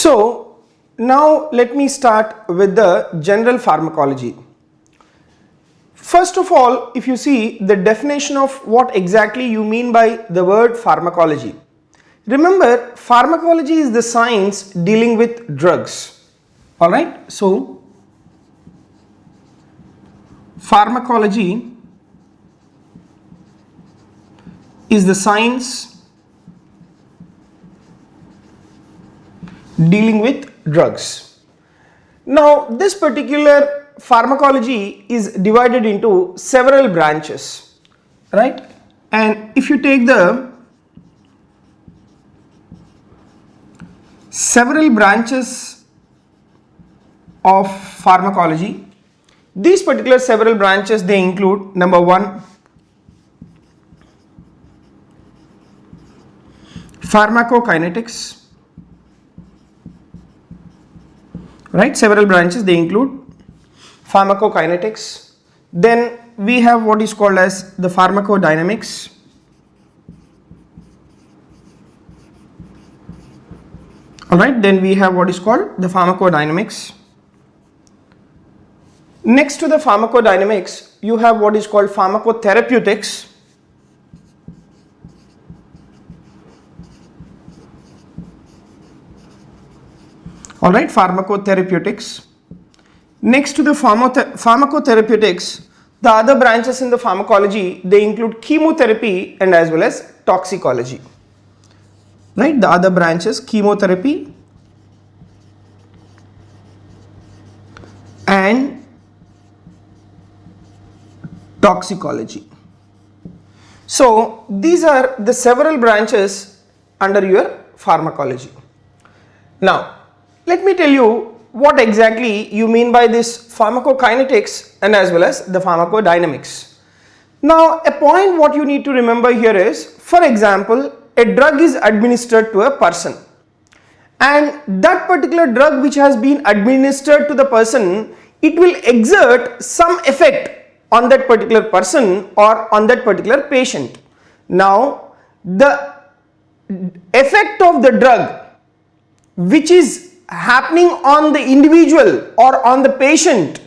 So now let me start with the general pharmacology. First of all, if you see the definition of what exactly you mean by the word pharmacology. Remember, pharmacology is the science dealing with drugs. Alright, so pharmacology is the science dealing with drugs. Now, this particular pharmacology is divided into several branches, right? And if you take the several branches of pharmacology, these particular several branches, they include number one, pharmacokinetics, right? Several branches, they include pharmacokinetics. Then we have what is called as the pharmacodynamics. Alright, then we have what is called the pharmacodynamics. Next to the pharmacodynamics, you have what is called pharmacotherapeutics. Alright, pharmacotherapeutics. Next to the pharmacotherapeutics, the other branches in the pharmacology, they include chemotherapy and as well as toxicology. Right, the other branches, chemotherapy and toxicology. So these are the several branches under your pharmacology. Now let me tell you what exactly you mean by this pharmacokinetics and as well as the pharmacodynamics. Now a point what you need to remember here is, for example, a drug is administered to a person, and that particular drug which has been administered to the person, it will exert some effect on that particular person or on that particular patient. Now the effect of the drug which is happening on the individual or on the patient,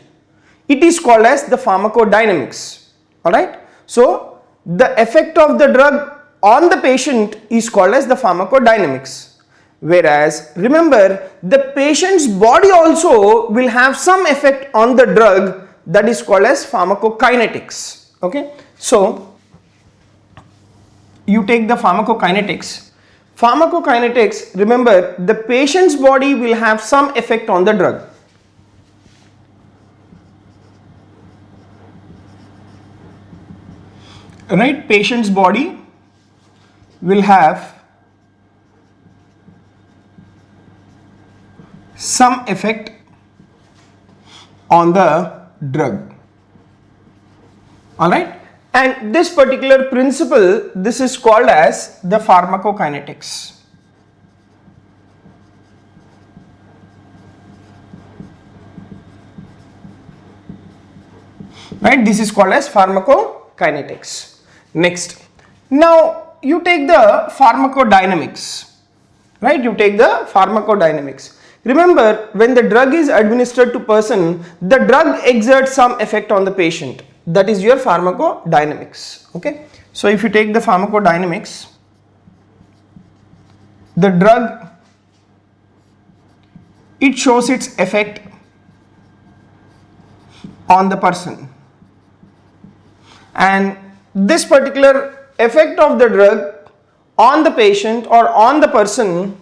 it is called as the pharmacodynamics. Alright, so the effect of the drug on the patient is called as the pharmacodynamics, whereas remember, the patient's body also will have some effect on the drug, that is called as pharmacokinetics. Okay, so you take the pharmacokinetics. Pharmacokinetics, remember, the patient's body will have some effect on the drug. Right, patient's body will have some effect on the drug. Alright, and this particular principle, this is called as the pharmacokinetics. Right, this is called as pharmacokinetics. Next, now you take the pharmacodynamics, right? You take the pharmacodynamics. Remember, when the drug is administered to person, the drug exerts some effect on the patient. That is your pharmacodynamics. Okay, so if you take the pharmacodynamics, the drug, it shows its effect on the person, and this particular effect of the drug on the patient or on the person,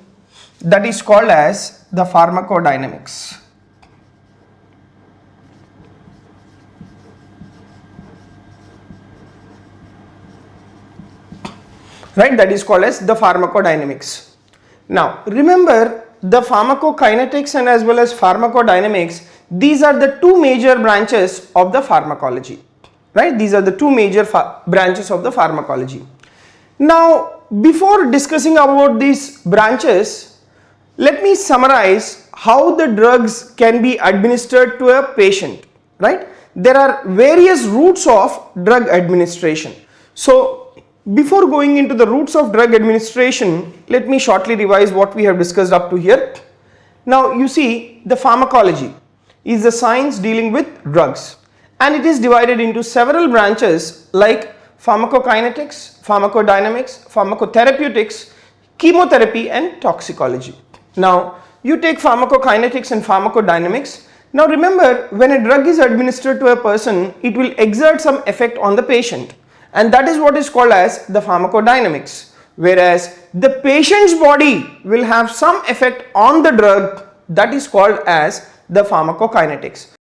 that is called as the pharmacodynamics. Right, that is called as the pharmacodynamics. Now remember, the pharmacokinetics and as well as pharmacodynamics, these are the two major branches of the pharmacology. Right, these are the two major branches of the pharmacology. Now before discussing about these branches, let me summarize how the drugs can be administered to a patient. Right, there are various routes of drug administration. So before going into the routes of drug administration, let me shortly revise what we have discussed up to here. Now you see, the pharmacology is the science dealing with drugs, and it is divided into several branches like pharmacokinetics, pharmacodynamics, pharmacotherapeutics, chemotherapy and toxicology. Now you take pharmacokinetics and pharmacodynamics. Now remember, when a drug is administered to a person, it will exert some effect on the patient, and that is what is called as the pharmacodynamics, whereas the patient's body will have some effect on the drug, that is called as the pharmacokinetics.